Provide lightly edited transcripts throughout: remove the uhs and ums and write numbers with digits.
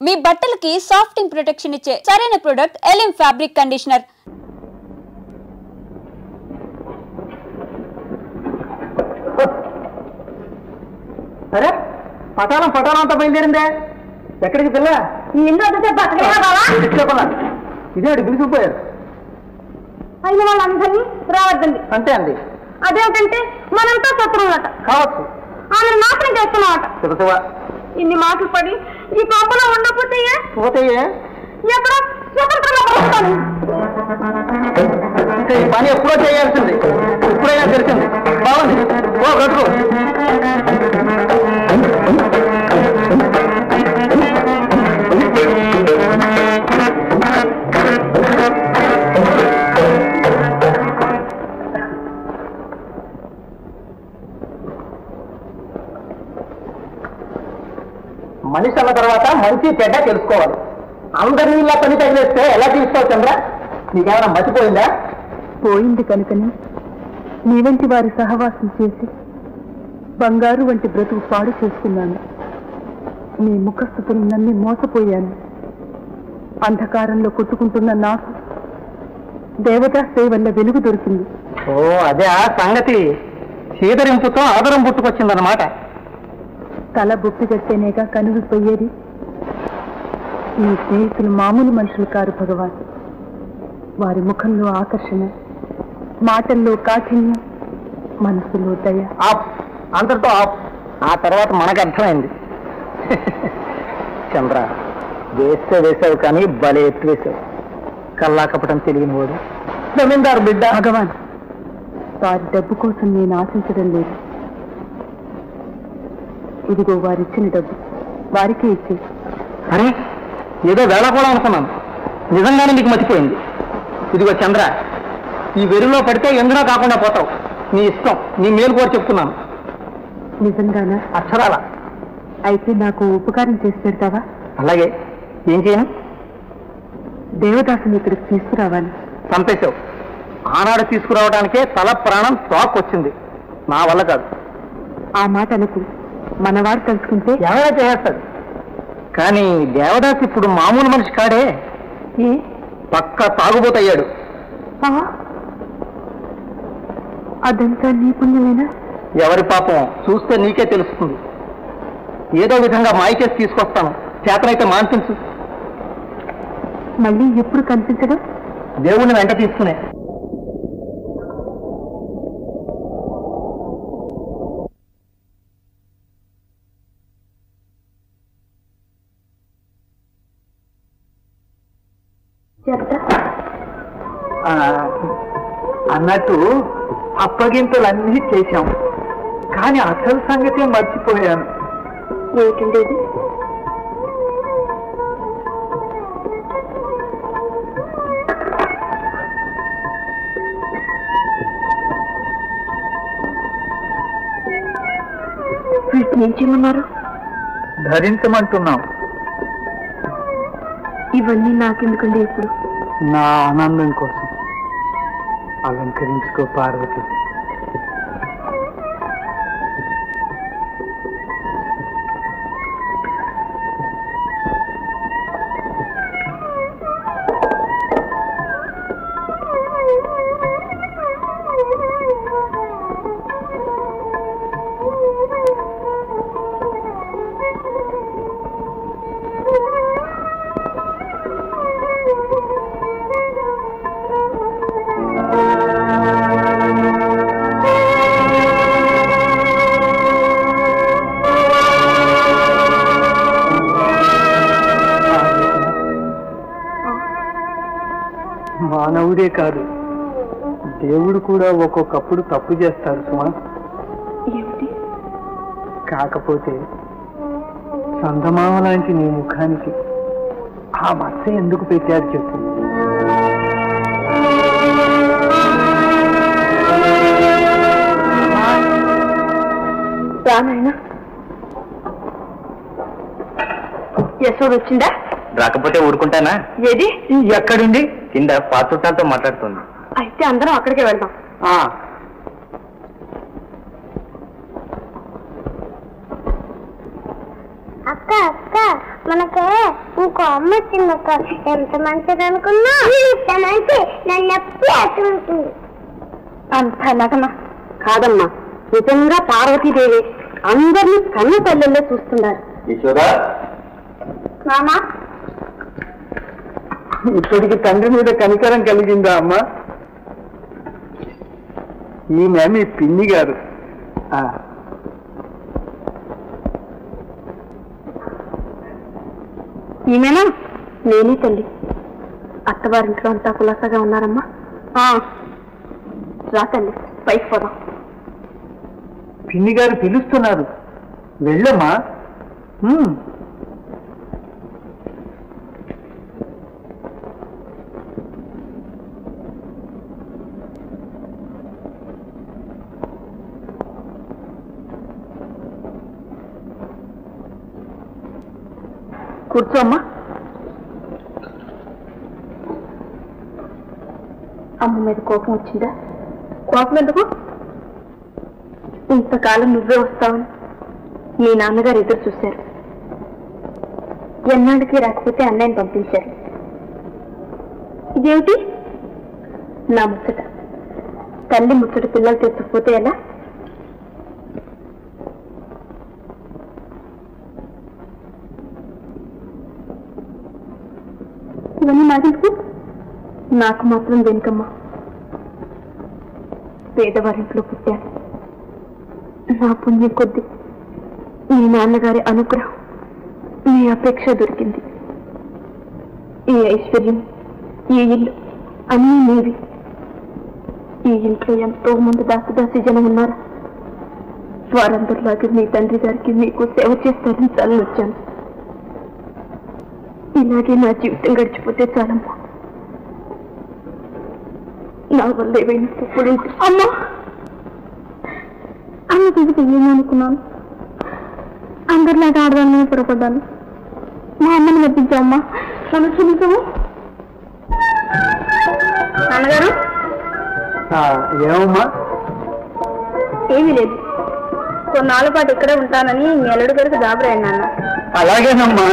మీ బట్టలకి సాఫ్టింగ్ ప్రొటెక్షన్ ఇచ్చే సరైన ప్రొడక్ట్ ఎలిమ్ ఫ్యాబ్రిక్ కండిషనర్. అరే పటాలం అంతా బయలుదేరిందే. ఎక్కడికి పిల్ల? ఇదే బిగుసిపోయారు. అయిన వాళ్ళందరినీ రావద్దండి అంతే అండి. అదేమిటంటే మనంతా శత్రువులట కావచ్చు. ఆమె నాశనం చేస్తున్నామట. ఇన్ని మాటలు పడి ఈ పాపలో ఉండకపోతే ఎక్కడో స్వతంత్రంగా వస్తాను. ఈ పని ఎప్పుడో చేయాల్సింది, ఇప్పుడైనా తెలిసింది. బాగుంది, ఓ బ్రతుకు. మనిషి అన్న తర్వాత మంచి చెడ్డ తెలుసుకోవాలి. అందరినీ ఇలా పని తగిలేస్తే ఎలా తీసుకోవు చంద్ర? నీకేమైనా మర్చిపోయిందా? పోయింది కనుకనే నీ వంటి వారి సహవాసం చేసి బంగారు వంటి బ్రతుకు పాడు చేసుకున్నాను. నీ ముఖస్థుతులు నమ్మి మోసపోయాను. అంధకారంలో కొట్టుకుంటున్న నాకు దేవదాసే వల్ల వెలుగు దొరికింది. ఓ అదే ఆ సంగతి. చీదరింపుతో ఆదరం పుట్టుకొచ్చిందన్నమాట. తల బొప్పి కట్టేనేగా కనులు పోయేది. నీ స్నేహితులు మామూలు మనుషులు కారు భగవాన్. వారి ముఖంలో ఆకర్షణ, మాటల్లో కాఠిన్యం, మనసులో దయ. అంతటితో ఆ తర్వాత మనకు అర్థమైంది. చంద్ర వేసావు కానీ భలే ఎత్తు వేసావు. కల్లాకపటం తెలియని వాడు జమీందారు బిడ్డ. భగవాన్, వారి డబ్బు కోసం నేను ఆశించడం లేదు. ఇదిగో వారిచ్చిన డబ్బు వారికే ఇచ్చే. అరే ఏదో వేళ కూడా అనుకున్నాను. నిజంగానే నీకు మర్చిపోయింది. ఇదిగో చంద్ర, ఈ వెరులో పడితే ఎందులో కాకుండా పోతావు. నీ ఇష్టం, నీ మేలు కూడా చెప్తున్నాను. నిజంగానా? అక్షరాల. అయితే నాకు ఉపకారం చేసి పెడతావా? అలాగే. ఏం చేయను? దేవదాసుని ఇక్కడికి తీసుకురావాలి. చంపేశావు. ఆనాడు తీసుకురావడానికే తల ప్రాణం తోక్కొచ్చింది. నా వల్ల కాదు. ఆ మాట అనుకు. మనవాడు తెలుసుకుంటే ఎవరైనా చేస్తాడు. కానీ దేవదాస్ ఇప్పుడు మామూలు మనిషి కాడే. పక్క తాగుబోతయ్యాడు. అదంతా నీ పుణ్యమేనా? ఎవరి పాపం చూస్తే నీకే తెలుస్తుంది. ఏదో విధంగా మాయ చేసి తీసుకొస్తాను. చేతనైతే మాన్పించు. మళ్ళీ ఎప్పుడు కనిపించడం? దేవుణ్ణి వెంట తీసుకునే. అన్నట్టు అప్పగింతలన్నీ చేశాం, కానీ అసలు సంగతే మర్చిపోయాను. ఏంటండి ఇది? వీటిని ఏం చేయమన్నారు? ధరించమంటున్నాం. ఇవన్నీ నాకెందుకండి? ఇప్పుడు నా ఆనందం కోసం. అలంకరించుకో పార్వతి. మానవుడే కాదు, దేవుడు కూడా ఒక్కొక్కప్పుడు తప్పు చేస్తాడు సుమా. కాకపోతే చందమామ లాంటి నీ ముఖానికి ఆ మచ్చ ఎందుకు పెట్టాడు చెప్పు. రానాయన, యశోద వచ్చిందా? రాకపోతే ఊరుకుంటానా? ఏది? ఎక్కడుంది? కింద పాత్రతో మాట్లాడుతుంది. అయితే అందరం అక్కడికే వెళ్దాం. అక్క అక్క మనకు ఇంకో అమ్మ వచ్చిందక్క. ఎంత మంచిది అనుకున్నా ఇంత మంచి నన్ను ఎప్పుడు అట్టుంటుంది. అంత నటన కాదమ్మా, నిజంగా పార్వతీదేవి అందరినీ కన్న తల్లిలో చూస్తున్నారు. మామా ఇప్పటికి తండ్రి మీద కనికరం కలిగిందా అమ్మా? ఈమె మీ పిన్ని గారు. ఈమెనా? నేనే తల్లి. అత్తవారింట్లో అంతా కులాసాగా ఉన్నారమ్మా. రా తల్లి, పైకి పోదాం. పిన్ని గారు పిలుస్తున్నారు, వెళ్ళమ్మా. కూర్చోమ్మా. అమ్మ మీద కోపం వచ్చిందా? కోపం ఎందుకు? ఇంతకాలం నువ్వే వస్తావని మీ నాన్నగారు ఎదురు చూశారు. ఎన్నాళ్ళకి రాకపోతే అన్నయ్యని పంపించారు. ఇదేమిటి? నా ముచ్చట. తల్లి ముచ్చట పిల్లలు తెచ్చకపోతే ఎలా? ఇవన్నీ నాకెందుకు? నాకు మాత్రం దేనికమ్మా? పేదవారింట్లో పుట్టాను. నా పుణ్యం కొద్ది మీ నాన్నగారి అనుగ్రహం, మీ అపేక్ష దొరికింది. ఈ ఐశ్వర్యం, ఈ ఇల్లు అన్నీ మీవి. ఈ ఇంట్లో ఎంతో మంది దాసి జనం ఉన్నారు. వారందరిలాగే మీ తండ్రి గారికి మీకు సేవ చేస్తారని చాలా వచ్చాను. ఇలాగే నా జీవితం గడిచిపోతే చాలమ్మా. నా వల్ల ఏమైనా తప్పుడు అమ్మా అన్న చూసి ఏమనుకున్నాను. అందరిలాగా ఆడదాన్ని పొరపడ్డాను. మా అమ్మని మెప్పించామ్మా. నన్ను చూసాము. నాన్నగారు ఏమమ్మా? ఏమీ లేదు. కొన్నాళ్ళ పాటు ఇక్కడే ఉంటానని మీ అల్లుడు గారికి జాబరాయండి నాన్న. అలాగేనమ్మా.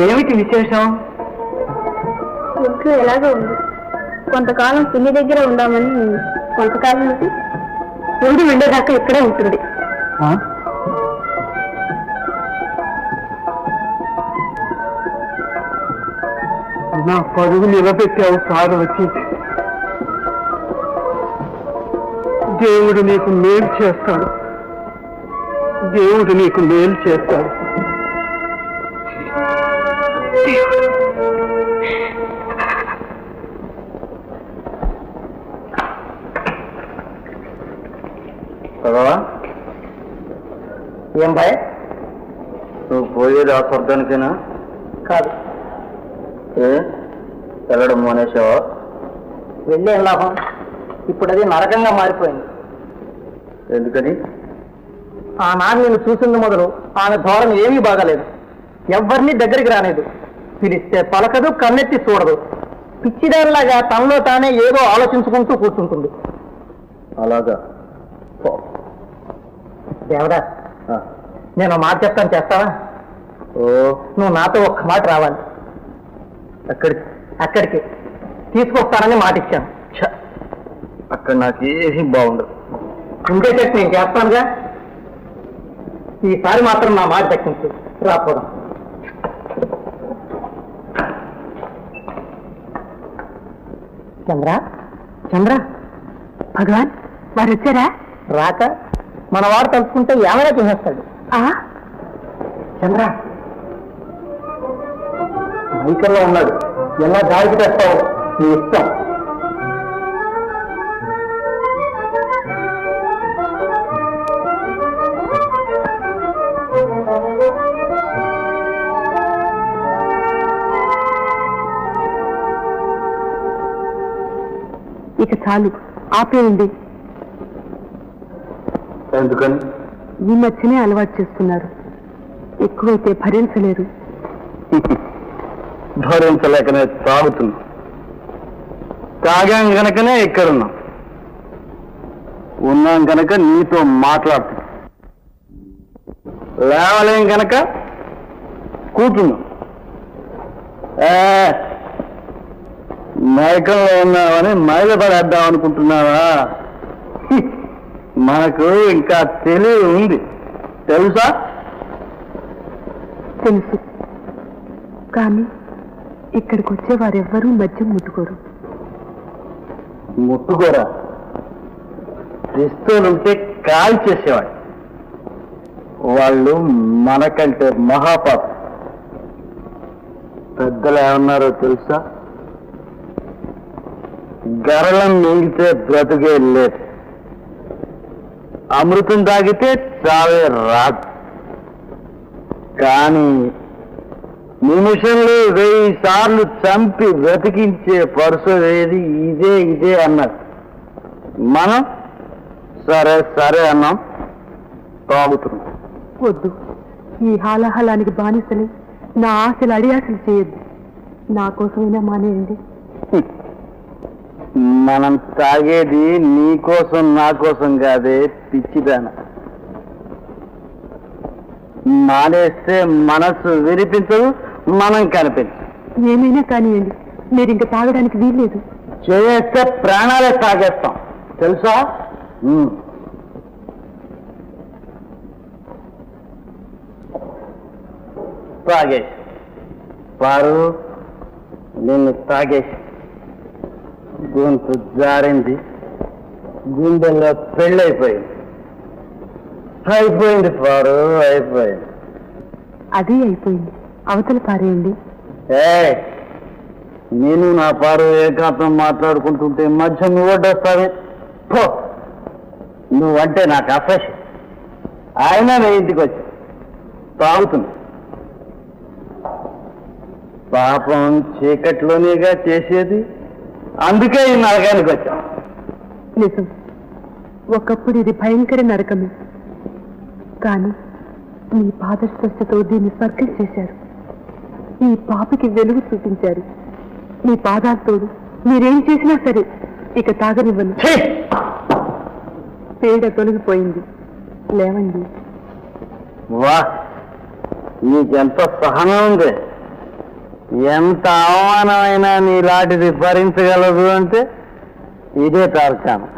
ఏమిటి విశేషం? ఇంట్లో ఎలాగో ఉంది. కొంతకాలం పిన్ని దగ్గర ఉందామని. కొంతకాలం నుంచి ఉండి వెళ్ళేదాకా ఇక్కడే ఉంటుంది. నా పరువు నిలబెట్టావు సారు వచ్చి. దేవుడు నీకు మేలు చేస్తాడు, దేవుడు నీకు మేలు చేస్తాడు. ఏం బాయ్, నువ్వు పోయేది ఆ స్వర్గానికేనా? కాదు. వెళ్ళడం మానేసావా? వెళ్ళే లాభం? ఇప్పుడు అది నరకంగా మారిపోయింది. ఎందుకని? ఆనాడు నేను చూసింది మొదలు ఆమె ధోరణి ఏమీ బాగాలేదు. ఎవరిని దగ్గరికి రాలేదు. పిలిస్తే పలకదు, కన్నెత్తి చూడదు. పిచ్చిదానిలాగా తనలో తానే ఏదో ఆలోచించుకుంటూ కూర్చుంటుంది. అలాగా? దేవదా, నేను మాట చెప్తాను, చేస్తావా? నువ్వు నాతో ఒక్క మాట రావాలి. అక్కడికి తీసుకొస్తానని మాట ఇచ్చాను. అక్కడ నాకేమీ బాగుండదు. ఉండేటట్టు నేను చేస్తానుగా. ఈసారి మాత్రం నా మాట దక్కించు. రాపోదాం. చంద్ర భగవాన్ వారు వచ్చారా? రాక మన వాడు తలుచుకుంటే ఏమైనా చేసేస్తాడు. చంద్ర మైకల్లో ఉన్నాడు. ఎలా దారికి తెస్తావు నీ ఇష్టం. ఇక చాలు, ఆపేయండి. ఎందుకని? ఈ మధ్యనే అలవాటు చేస్తున్నారు. ఎక్కువైతే భరించలేరు. భరించలేకనే తాగుతున్నా. తాగాం గనకనే ఇక్కడున్నాం. ఉన్నాం గనక నీతో మాట్లాడుతున్నాం. లేవలేం గనక కూర్చున్నాం. మైకంలో ఉన్నామని మైల పడేద్దాం అనుకుంటున్నావా? మనకు ఇంకా తెలివి ఉంది, తెలుసా? తెలుసు, కానీ ఇక్కడికి వచ్చే వారెవ్వరూ మద్యం ముట్టుకోరు. ముట్టుకోరా? పిస్తోలుంటే కాల్ చేసేవాడు. వాళ్ళు మనకంటే మహాపాప. పెద్దలు ఏమన్నారో తెలుసా? గరళం మింగితే బ్రతుకే లేదు, అమృతం తాగితే చావే రాదు. కానీ నిమిషంలో 1000 సార్లు చంపి బ్రతికించే పరుసు ఏది ఇదే అన్నారు. మనం సరే సరే అన్నాం, తాగుతున్నాం. వద్దు, ఈ హాలాహలానికి బానిసని నా ఆశలు అడియాసలు చేయొద్దు. నా కోసమైనా మానేయండి. మనం తాగేది నీకోసం నా కోసం కాదే పిచ్చిదాన. మానేస్తే మనసు వినిపించదు, మనం కనిపించదు. ఏమైనా కానివ్వండి, మీరు ఇంకా తాగడానికి వీల్లేదు. చేస్తే ప్రాణాలే తాగేస్తాం, తెలుసా? తాగేసి వారు నిన్ను తాగేసి గొంతు జారింది, గుండెల్లో పెళ్ళైపోయింది. అయిపోయింది పారు, అయిపోయింది. అదే అయిపోయింది, అవతల పారేయండి. నేను నా పారు ఏకాంతం మాట్లాడుకుంటుంటే మధ్య నువ్వు వడ్డొస్తావే. నువ్వంటే నాకు అసహ్యం. ఆయన నా ఇంటికి వచ్చి తాగుతుంది. పాపం చీకట్లోనేగా చేసేది, అందుకే ఈ నరకానికి వచ్చాం. నిజం, ఒకప్పుడు ఇది భయంకర నరకమే. కానీ మీ పాదస్పర్శతో దీన్ని స్వర్గం చేశారు. ఈ పాపికి వెలుగు చూపించారు. మీ పాదాలతోడు మీరేం చేసినా సరే ఇక తాగనివ్వను. పేడ తొలగిపోయింది, లేవండి. వా, నీకెంత సహనం ఉంది. ఎంత అవమానమైనా నీలాంటిది భరించగలదు అంటే ఇదే తార్కాణం.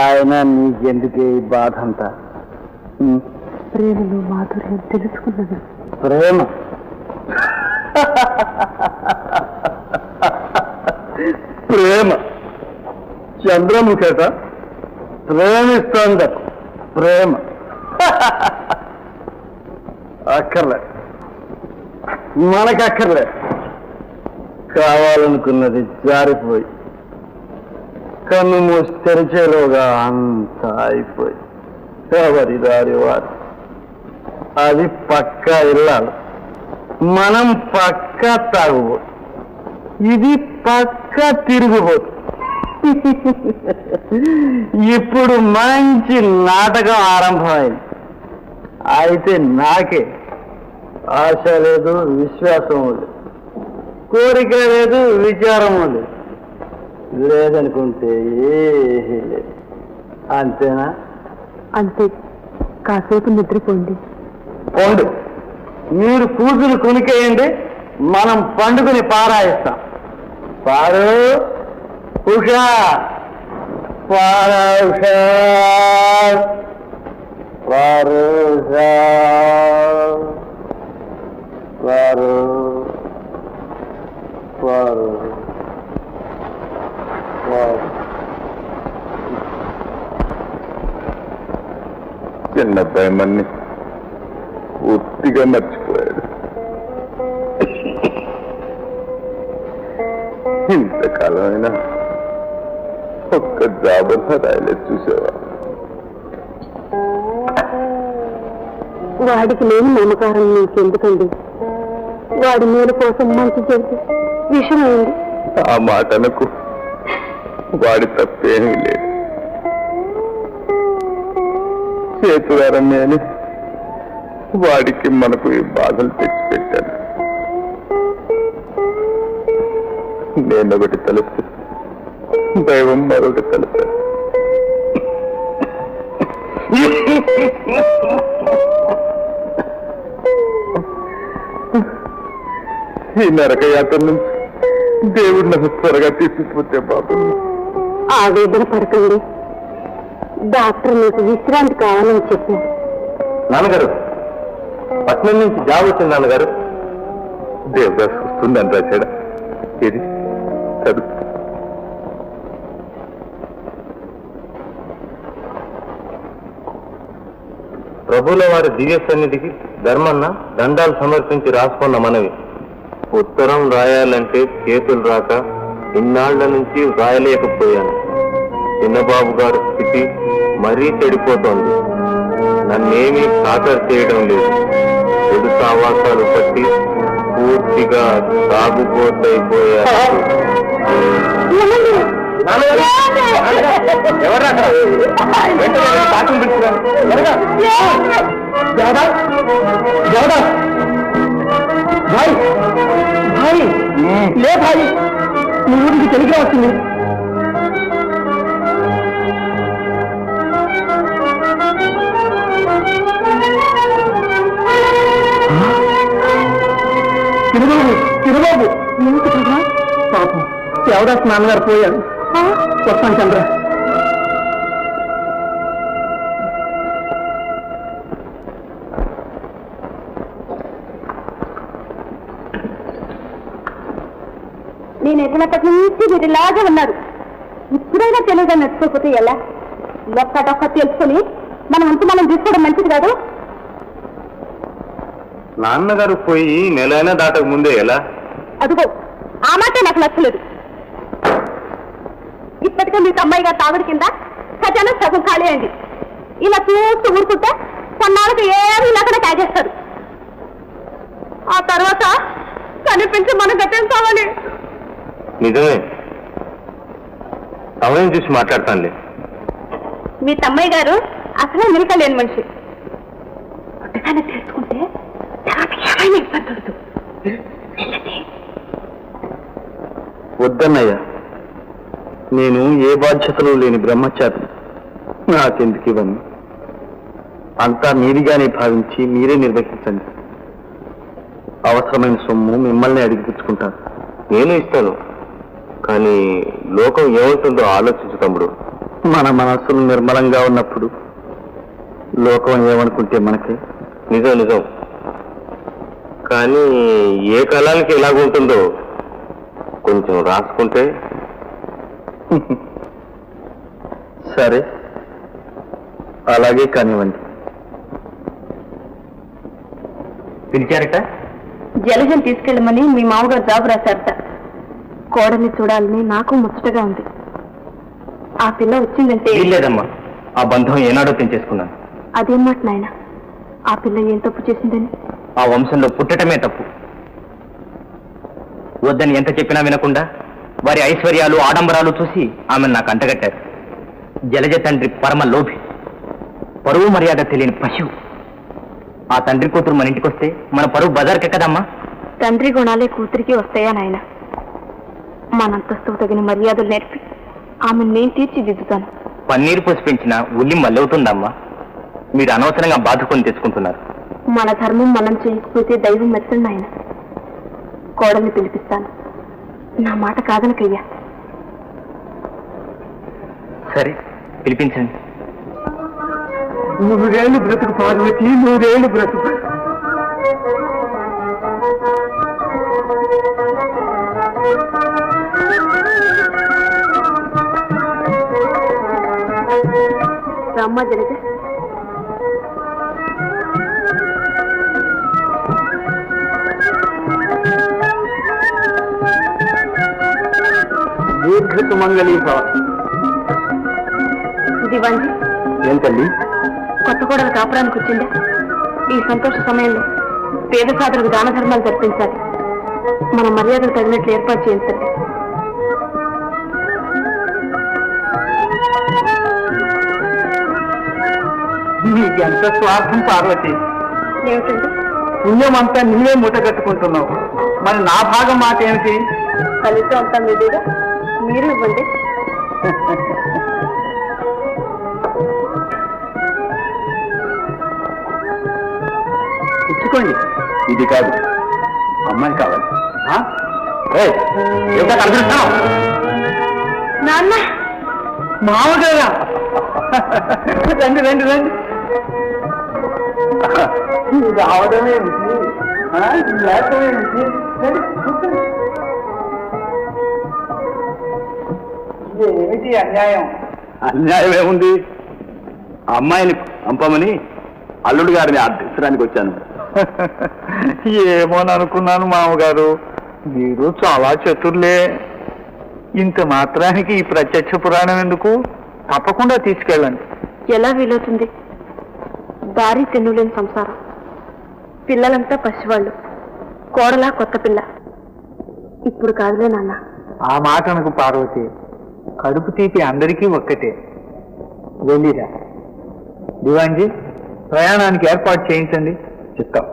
ఆయన నీకెందుకే ఈ బాధ అంతా? ప్రేమలో మాధుర్యం తెలుసుకున్నది. ప్రేమ ప్రేమ చంద్రముఖట ప్రేమిస్తోంద ప్రేమ అక్కర్లే, మనకక్కర్లే. కావాలనుకున్నది జారిపోయి కన్ను మూసి తెరిచేలోగా అంతా అయిపోయి ఎవరి దారి వారు. అది పక్కా ఇల్లాలి, మనం పక్కా తాగుబోతు, ఇది పక్కా తిరుగుబోతు. ఇప్పుడు మంచి నాటకం ఆరంభమైంది. అయితే నాకే ఆశ లేదు, విశ్వాసము లేదు, కోరిక లేదు, విచారము లేదు. లేదనుకుంటే ఏమీ లేదు. అంతేనా? అంతే, కాసేపు నిద్రపోండి. పండు మీరు కూతురు కొనికేయండి, మనం పండుగని పారాయిస్తాం. పారు ఉషా, పారా ఉషా, పారు ఉషా, పారు పారు పారు. చిన్నబ్బాయి మన్ని పూర్తిగా మర్చిపోయాడు. ఇంతకాలమైనా ఒక్క జాబర్తా రాయలేదు, చూసావా? వాడికి లేని నమ్మకారం నీకెందుకండి? వాడి మేలు కోసం మంచి చెబితే విషమైంది. ఆ మాటలకు వాడి తప్పేమీ లేదు. చేతులారమే అని వాడికి మనకు ఈ బాధలు తెచ్చిపెట్టాను. నేనొకటి తెలుసు, దైవం మరొకటి తెలుసు. ఈ నరకయాత్ర నుంచి దేవుడు నన్ను త్వరగా తీసుకుపోతే బాబు. ఆవేదన పడకండి, డాక్టర్ మీకు విశ్రాంతి కావాలని చెప్పారు. నాన్నగారు, పట్నం నుంచి జాబ్ వచ్చింది నాన్నగారు. దేవదాస్ వస్తుందని రాశాడా? ఇది చదువు. ప్రభుల వారి దివ్య సన్నిధికి ధర్మన్న దండాలు సమర్పించి రాసుకున్న మనవి. ఉత్తరం రాయాలంటే చేతులు రాక ఇన్నాళ్ల నుంచి రాయలేకపోయాను. చిన్నబాబు గారి స్థితి మరీ చెడిపోతోంది. నన్నేమీ ఖాతరు చేయడం లేదు. చెడు సావాసాలు పట్టి పూర్తిగా సాగుపోతైపోయారు. లే భాయ్, నీ ఊరికి తెలిగి వస్తుంది. తిరుబాబు, తిరుబాబు, పాపం దేవదాస్ నాన్నగారు పోయాడు. వస్తాను చంద్ర. నేను ఎదినప్పటి నుంచి మీరు ఇలాగే ఉన్నారు. ఇప్పుడైనా తెలియదు నచ్చుకోకపోతే ఎలా? ఒక్కటొక్క తెలుసుకొని మనం అంతా మనం తీసుకోవడం మంచిది కాదు. నాన్నగారు పోయి నెలైనా దాటక ముందే ఎలా? అదిగో ఆ మాట నాకు నచ్చలేదు. ఇప్పటికే మీకు అమ్మాయి గారు తాగుడు కింద ఖజానా సగం ఖాళీ అయింది. ఇలా చూస్తూ ఊరుకుంటే కొన్నాళ్ళకి ఏమీ లేకుండా తాగేస్తారు. ఆ తర్వాత కనిపించి మన గతం కావాలి. నిజమే, సమయం చూసి మాట్లాడతానులే. మీ తమ్మయ్య గారు అసలే నిలకలేని మనిషి. పుట్టగానే తెలుసుకుంటే తర్వాత ఏమైనా ఇబ్బంది ఉండదు. వద్దన్నయ్య, నేను ఏ బాధ్యతలు లేని బ్రహ్మచారి. నాకెందుకు ఇవన్నీ? అంతా మీరిగానే భావించి మీరే నిర్వహించండి. అవసరమైన సొమ్ము మిమ్మల్ని అడిగి పుచ్చుకుంటాను. నేను ఇస్తాను, కానీ లోకం ఏమవుతుందో ఆలోచించు తమ్ముడు. మన మనస్సులు నిర్మలంగా ఉన్నప్పుడు లోకం ఏమనుకుంటే మనకి నిజం నిజం. కానీ ఏ కాలానికి ఎలాగుంటుందో కొంచెం రాసుకుంటే. సరే, అలాగే కానివ్వండి. పిలిచారట? జలజం తీసుకెళ్ళమని మీ మామగారు జాబు రాశారట. కోడల్ని చూడాలని నాకు ముచ్చటగా ఉంది. ఆ పిల్ల వచ్చిందంటే లేదమ్మా, ఆ బంధం ఏనాడో తెంచేసుకున్నాను. అదేం మాట నాయన? ఆ పిల్ల ఏం తప్పు చేసిందని? ఆ వంశంలో పుట్టటమే తప్పు. వద్దని ఎంత చెప్పినా వినకుండా వారి ఐశ్వర్యాలు ఆడంబరాలు చూసి ఆమెను నాకు అంటగట్టారు. జలజ తండ్రి పరమ లోభి, పరువు మర్యాద తెలియని పశువు. ఆ తండ్రి కూతురు మన ఇంటికి వస్తే మన పరువు బజార్కెక్కదమ్మా. తండ్రి గుణాలే కూతురికి వస్తాయా నాయన? మనంతస్తు తగిన మర్యాదలు నేర్పి ఆమె నేను తీర్చిదిద్దుతాను. పన్నీరు పోసి పెంచిన ఉల్లి మల్లవుతుందమ్మా. మీరు అనవసరంగా బాధకొని తెచ్చుకుంటున్నారు. మన ధర్మం మనం చేయకపోతే దైవం మెచ్చండి నాయన. కోడల్ని పిలిపిస్తాను, నా మాట కాదనకయ్యా. సరే, పిలిపించండి. 100 ఏళ్ళు బ్రతుకు పార్వతి, 100 ఏళ్ళు బ్రతుకు. రమ్మ జలజ. దీర్ఘ సుమంగళీ భవ. దివాంజీ, ఏం తల్లి? కొత్త కోడలు కాపురానికి వచ్చిందే. ఈ సంతోష సమయంలో పేద సాధులకు దాన ధర్మాలు జరిపించాలి. మన మర్యాదలు తగినట్లు ఏర్పాటు చేయించండి. నీకెంత స్వార్థం పార్వతి. ఏమిటండి? పుణ్యం అంతా నీవే మూట కట్టుకుంటున్నావు. మరి నా భాగం మాట ఏమిటి? ఫలితం అంతా మీదేగా, మీరు ఇవ్వండి. ఇచ్చుకోండి. ఇది కాదు, అమ్మాయి కావాలి. ఏమిటా కనిపిస్తున్నావు? నాన్న మామగారా రండి రండి రండి రావడమేమిటి లేకమేమిటి ఏమిటి అన్యాయం? అన్యాయం ఏముంది? అమ్మాయిని పంపమని అల్లుడు గారిని అర్థించడానికి వచ్చాను. ఏమోననుకున్నాను మామగారు, మీరు చాలా చతుర్లే. ఇంత మాత్రానికి ఈ ప్రత్యక్ష పురాణం ఎందుకు? తప్పకుండా తీసుకెళ్ళండి. ఎలా వీలవుతుంది? దారి తెన్నులేని సంసారం, పిల్లలంతా పసివాళ్ళు, కోడలా కొత్త పిల్ల. ఇప్పుడు కాదులే నాన్న. ఆ మాటనకు పార్వతి, కడుపు తీపి అందరికీ ఒక్కటే. వెళ్ళిరా. దివాన్జీ, ప్రయాణానికి ఏర్పాటు చేయించండి. చెప్తాం.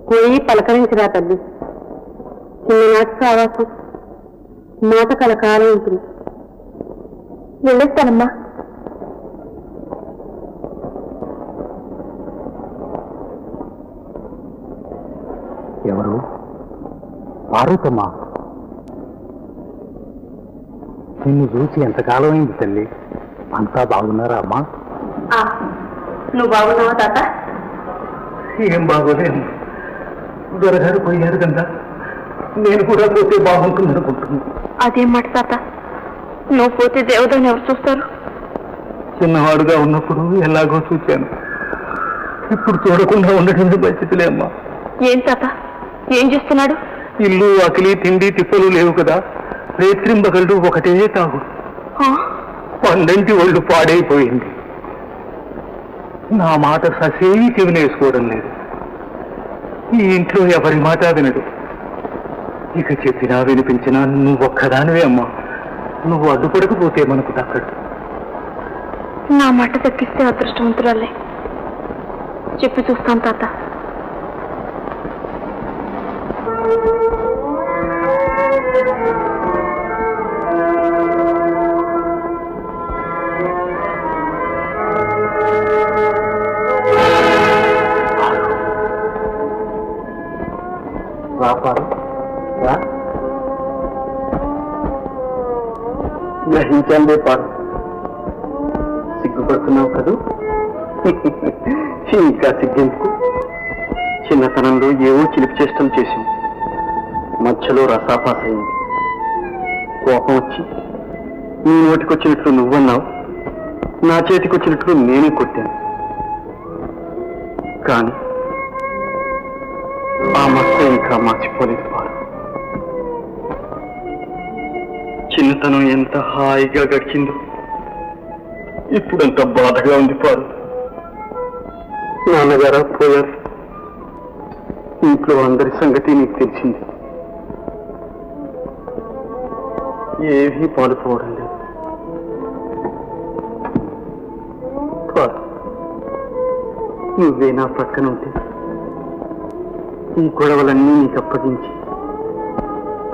పోయి పలకరించిరా తల్లి. చిన్ననాటి సావాసం మాట కలకాలం ఉంటుంది. వెళ్ళొస్తానమ్మా. ఎవరు? పార్వతమ్మ. నిన్ను చూసి ఎంతకాలం అయింది తల్లి. అంతా బాగున్నారా అమ్మా? నువ్వు బాగున్నావా తాత? ఏం బాగోలేదు. దొరగారు పోయారు కదా, నేను కూడా పోతే బాగుంటుంది అనుకుంటున్నాను. అదేం మాట తాత? నువ్వు పోతే దేవతని ఎవరు చూస్తారు? చిన్నవాడుగా ఉన్నప్పుడు ఎలాగో చూశాను, ఇప్పుడు చూడకుండా ఉండటం పరిస్థితులే అమ్మా. ఏం తాత, ఏం చేస్తున్నాడు? ఇల్లు అకిలి తిండి తిప్పలు లేవు కదా, రేత్రింబగళ్ళు ఒకటే తాగు. పండంటి ఒళ్ళు పాడైపోయింది. నా మాట ససేవి చెవినేసుకోవడం లేదు. ఈ ఇంట్లో ఎవరి మాట వినడు. ఇక చెప్పినా వినిపించినా నువ్వు ఒక్కదానివే అమ్మా. నువ్వు అడ్డుపడకపోతే మనకు దక్కడు. నా మాట తగ్గిస్తే అదృష్టవంతురాలే. చెప్పి చూస్తాను తాత. గ్రహించండి పాడు, సిగ్గుపడుతున్నావు కదూ? ఇంకా సిగ్గెందుకు? చిన్నతనంలో ఏవో చిలిపి చేష్టలు చేసింది, మధ్యలో రసాపాస అయింది. కోపం వచ్చి నీ నోటికొచ్చినట్లు నువ్వన్నావు, నా చేతికొచ్చినట్లు నేనే కొట్టాను. కానీ ఆ మచ్చ ఇంకా మర్చిపోలేదు పాడు. చిన్నతనం ఎంత హాయిగా గడిచిందో ఇప్పుడంత బాధగా ఉంది పాడు. నాన్నగారు పోయారు. ఇంట్లో అందరి సంగతి నీకు తెలిసింది. ఏమీ పాలుపోవడం లేదు. నువ్వే నా పక్కన ఉంటే ఈ గొడవలన్నీ నీకు అప్పగించి